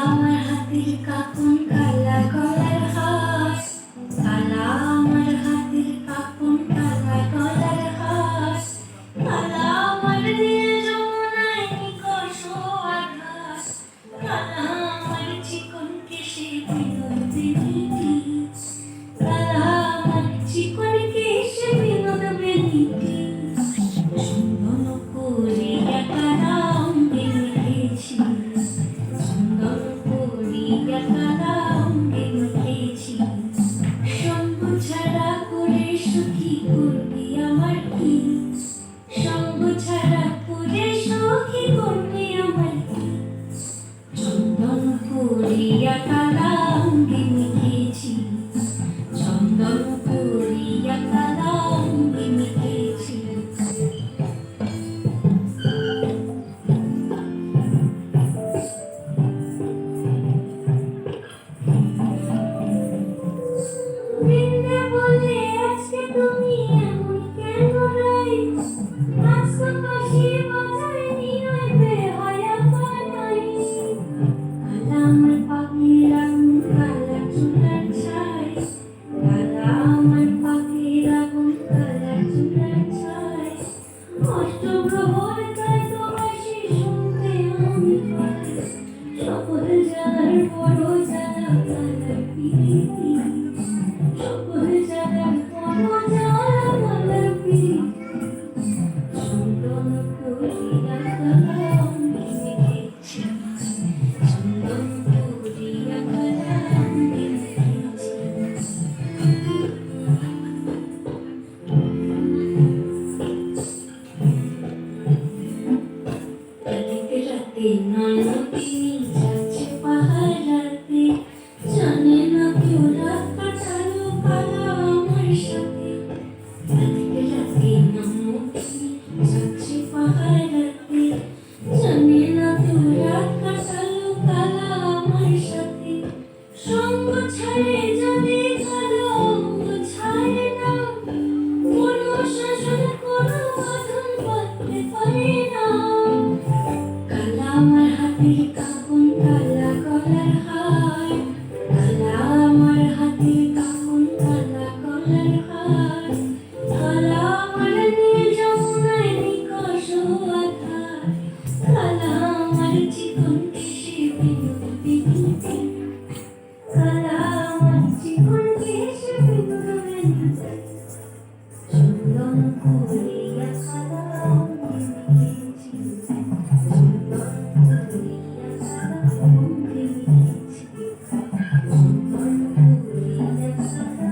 আমার হাতের কাপন কালা গলার হার, কালা আমার হাতের কাপন কালা গলার হার, কালা আমার নীল যমুনায় নিকষ আকাশ, কালা আমার চিকন কেশে বিনোদ বেনিটি, কালা আমার চিকন কেশে বিনোদ বেনিটি, চন্দন করিয়া কালা অঙ্গে মেখেছি, চন্দন করিয়া কালা অঙ্গে মেখেছি, সঙ্গ ছাড়া করে সুখী করবি আমার কি, সঙ্গ ছাড়া করে সুখী করবি আমার কি, চন্দন করিয়া কালা অঙ্গে মেখেছি, চন্দন করিয়া কালা অঙ্গে মেখেছি। বৃন্দে বলে আজকে তুমি এমন কেন রাই, আজ তো কাশি বাজায় নিয়ে বেহায়া বানাই, কালা আমার পাখির আগুন কালা চুলার ছাই, কালা আমার পাখির আগুন কালা চুলার ছাই, অষ্টপ্রহর তাই তো বাসি শুনতে আমি পাই, সকল জ্বালার বড় জ্বালা কালার পিরিতি, সকল জ্বালার বড় জ্বালা কালার পিরিতি, চন্দন করিয়া কালা অঙ্গে মেখেছি, চন্দন করিয়া কালা অঙ্গে মেখেছি। রাতে রাতে নয়নদিনী যাচ্ছে পাহাড়াতে, জানে না কেউ রাত কাটালো কালা আমার সাথে, রাতে রাতে নয়নদিনী যাচ্ছে পাহাড়াতে, জানে না কেউ রাত কাটালো কালা আমার সাথে, সঙ্গ ছাড়ে যদি কালো অঙ্গ ছাড়ে না, কোনো শাসন কোনো বাঁধন বাঁধতে পারে না, কালা আমার হাতের কাপন কালা গলার হার, কালা আমার হাতের কাপন কালা গলার হার, কালা আমার নীল যমুনায় নিকষ আধার, কালা আমার চিকন কেশে বিনোদ বেনিটি, কালা আমার চিকন কেশে বিনোদ বেনিটি, চন্দন করিয়া কালা অঙ্গে মেখেছি, চন্দন করিয়া কালা অঙ্গে মেখেছি, চন্দন করিয়া কালা।